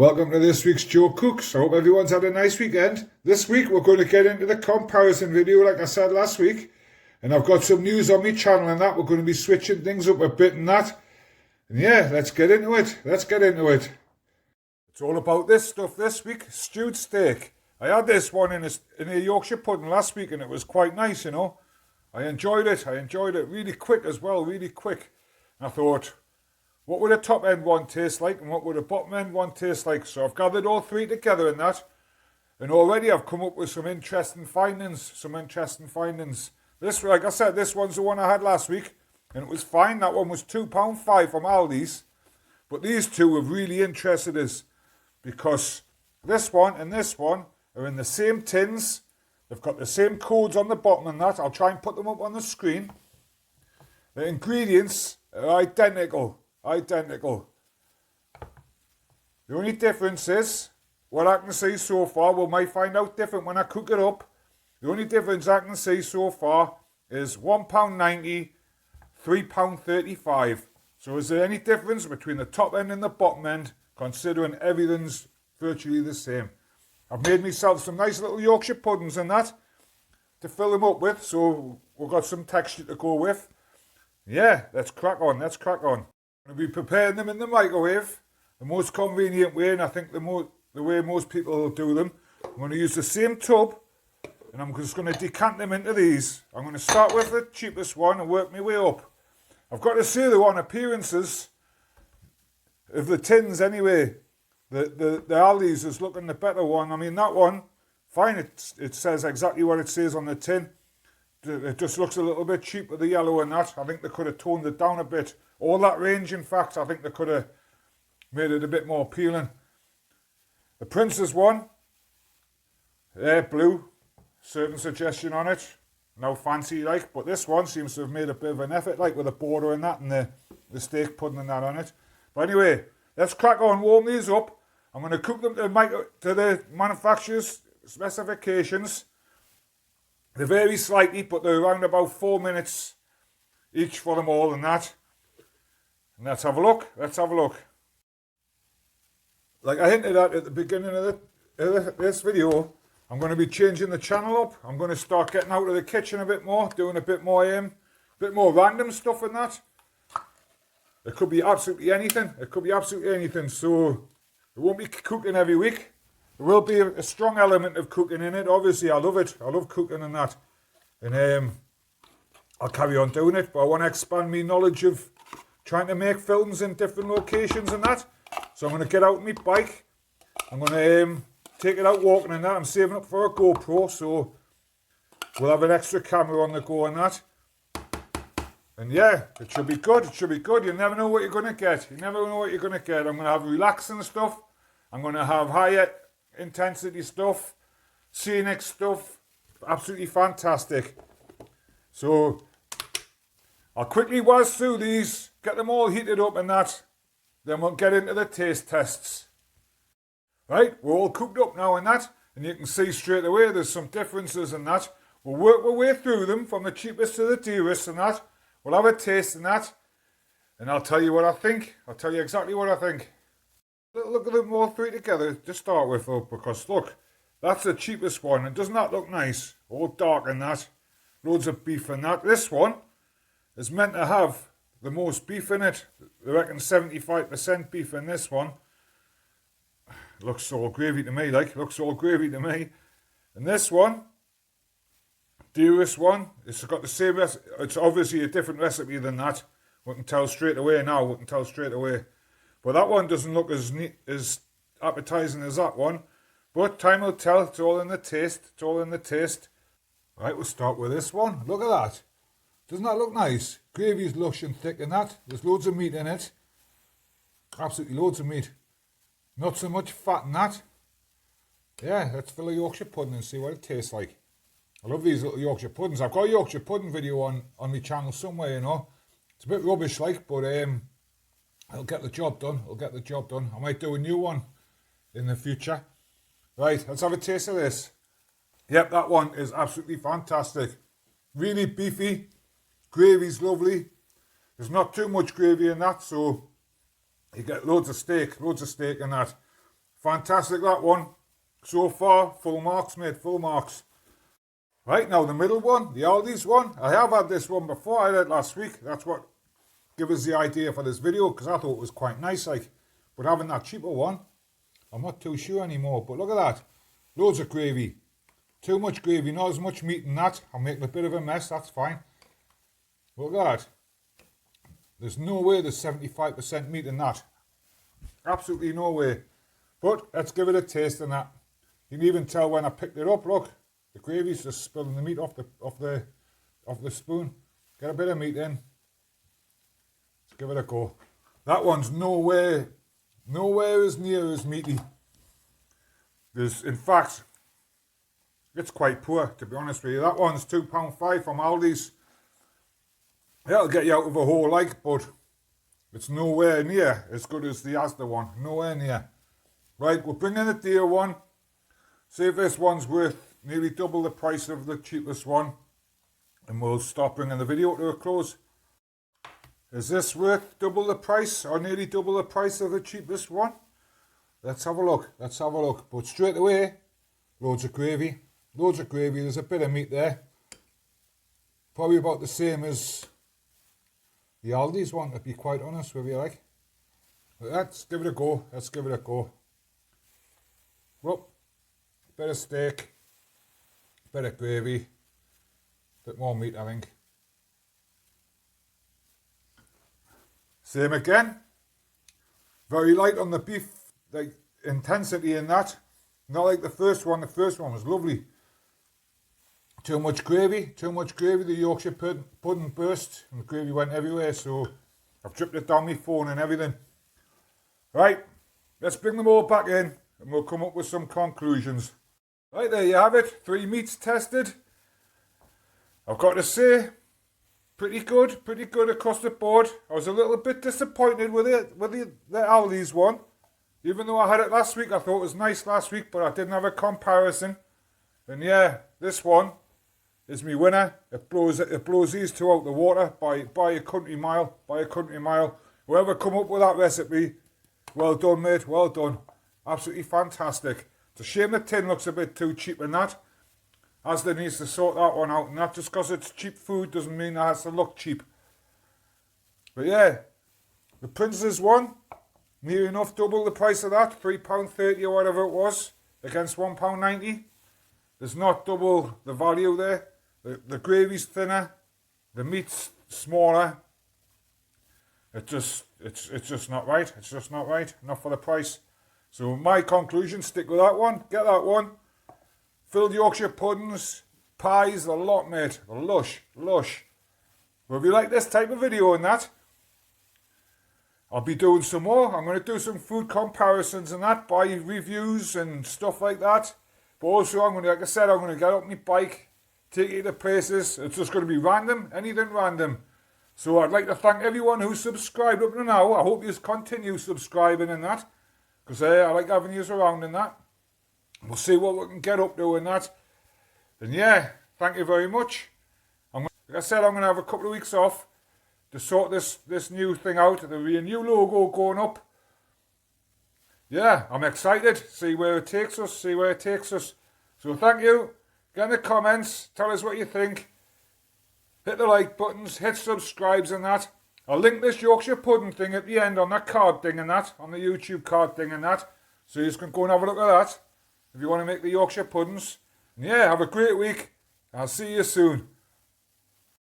Welcome to this week's Joe Cooks. I hope everyone's had a nice weekend. This week we're going to get into the comparison video like I said last week. And I've got some news on my channel and that. We're going to be switching things up a bit and that. And yeah, let's get into it. It's all about this stuff this week. Stewed steak. I had this one in a Yorkshire pudding last week and it was quite nice, you know. I enjoyed it really quick as well, really quick. And I thought, what would a top end one taste like and what would a bottom end one taste like? So I've gathered all three together in that. And already I've come up with some interesting findings. This, like I said, this one's the one I had last week. And it was fine. That one was £2.5 from Aldi's. But these two have really interested us. Because this one and this one are in the same tins. They've got the same codes on the bottom and that. I'll try and put them up on the screen. The ingredients are identical. The only difference is, what I can see so far, we might find out different when I cook it up. The only difference I can see so far is £1.90, £3.35. So is there any difference between the top end and the bottom end, considering everything's virtually the same? I've made myself some nice little Yorkshire puddings and that to fill them up with, so we've got some texture to go with. Yeah, let's crack on. I'm going to be preparing them in the microwave, the most convenient way, and I think the way most people will do them. I'm going to use the same tub, and I'm just going to decant them into these. I'm going to start with the cheapest one and work my way up. I've got to say though, on appearances of the tins anyway, the Aldi's is looking the better one. I mean, that one, fine, it says exactly what it says on the tin. It just looks a little bit cheap with the yellow and that. I think they could have toned it down a bit. All that range, in fact, I think they could have made it a bit more appealing. The Princess one, blue, certain suggestion on it. No fancy like, but this one seems to have made a bit of an effort, like with the border and that, and the steak pudding and that on it. But anyway, let's crack on, warm these up. I'm going to cook them to the manufacturer's specifications. They vary slightly, but they're around about 4 minutes each for them all and that. And let's have a look. Like I hinted at the beginning of this video, I'm going to be changing the channel up. I'm going to start getting out of the kitchen a bit more, doing a bit more random stuff and that. It could be absolutely anything. So it won't be cooking every week. There will be a strong element of cooking in it. Obviously, I love it. I love cooking and that. And I'll carry on doing it. But I want to expand my knowledge of trying to make films in different locations and that. So I'm going to get out my bike. I'm going to take it out walking and that. I'm saving up for a GoPro. So we'll have an extra camera on the go and that. And yeah, it should be good. You never know what you're going to get. I'm going to have relaxing stuff. I'm going to have higher intensity stuff, scenic stuff, absolutely fantastic. So I'll quickly whiz through these, get them all heated up and that, then we'll get into the taste tests. Right, we're all cooked up now and that, and you can see straight away there's some differences in that. We'll work our way through them from the cheapest to the dearest and that. We'll have a taste in that, and I'll tell you what I think. I'll tell you exactly what I think. Look at them all three together to start with, though, because look, that's the cheapest one, and doesn't that look nice? All dark and that, loads of beef and that. This one is meant to have the most beef in it. They reckon 75% beef in this one. Looks all gravy to me, And this one, dearest one, it's got the same recipe. It's obviously a different recipe than that. We can tell straight away now. But that one doesn't look as appetizing as that one. But time will tell. It's all in the taste. Right, we'll start with this one. Look at that. Doesn't that look nice? Gravy's lush and thick and that. There's loads of meat in it. Absolutely loads of meat. Not so much fat in that. Yeah, let's fill a Yorkshire pudding and see what it tastes like. I love these little Yorkshire puddings. I've got a Yorkshire pudding video on my channel somewhere, you know. It's a bit rubbish like, but it'll get the job done. I might do a new one in the future. Right, let's have a taste of this. Yep, that one is absolutely fantastic. Really beefy. Gravy's lovely. There's not too much gravy in that, so you get loads of steak and that. Fantastic, that one. So far, full marks, mate, full marks. Right, now the middle one, the Aldi's one. I have had this one before, I had it last week. That's what gave us the idea for this video, because I thought it was quite nice, like. But having that cheaper one, I'm not too sure anymore. But look at that. Loads of gravy. Too much gravy, not as much meat in that. I'm making a bit of a mess, that's fine. Look at that. There's no way there's 75% meat in that. Absolutely no way. But let's give it a taste in that. You can even tell when I picked it up, look. The gravy's just spilling the meat off the spoon. Get a bit of meat in. Let's give it a go. That one's nowhere as near as meaty. In fact, it's quite poor, to be honest with you. That one's £2.5 from Aldi's. That'll get you out of a hole, like, but it's nowhere near as good as the Asda one. Nowhere near. Right, we'll bring in the deer one. See if this one's worth nearly double the price of the cheapest one. And we'll start bringing the video to a close. Is this worth double the price or nearly double the price of the cheapest one? Let's have a look. Let's have a look. But straight away, loads of gravy. Loads of gravy. There's a bit of meat there. Probably about the same as the Aldi's one, to be quite honest with you, like. But let's give it a go. Let's give it a go. Well, bit of steak, bit of gravy, bit more meat, I think. Same again. Very light on the beef, like intensity in that. Not like the first one. The first one was lovely. Too much gravy. The Yorkshire pudding burst and the gravy went everywhere, so I've dripped it down my phone and everything. Right, let's bring them all back in and we'll come up with some conclusions. Right, there you have it. 3 meats tested. I've got to say, pretty good across the board. I was a little bit disappointed with the Aldi's one. Even though I had it last week, I thought it was nice last week, but I didn't have a comparison. And yeah, this one is my winner. It blows these two out the water by a country mile. Whoever come up with that recipe, well done, mate, well done. Absolutely fantastic. It's a shame the tin looks a bit too cheap in that. Asda needs to sort that one out, and not just because it's cheap food doesn't mean that it has to look cheap. But yeah, the Prince's one, near enough double the price of that, £3.30 or whatever it was, against £1.90. There's not double the value there. The gravy's thinner, the meat's smaller. It's just not right. It's just not right. Not for the price. So my conclusion, stick with that one. Get that one. Filled Yorkshire puddings, pies, a lot, mate. Lush. Well, if you like this type of video and that, I'll be doing some more. I'm going to do some food comparisons and that, buy reviews and stuff like that. But also, I'm going to, like I said, I'm going to get up my bike, take you to places. It's just going to be random, anything random. So I'd like to thank everyone who's subscribed up to now. I hope you continue subscribing and that, because I like having you around and that. We'll see what we can get up to and that. And yeah, thank you very much. Like I said, I'm going to have a couple of weeks off to sort this new thing out. There'll be a new logo going up. Yeah, I'm excited. See where it takes us. So thank you. Get in the comments. Tell us what you think. Hit the like buttons. Hit subscribes and that. I'll link this Yorkshire pudding thing at the end on that card thing and that. On the YouTube card thing and that. So you can go and have a look at that if you want to make the Yorkshire puddings. And yeah, have a great week. I'll see you soon.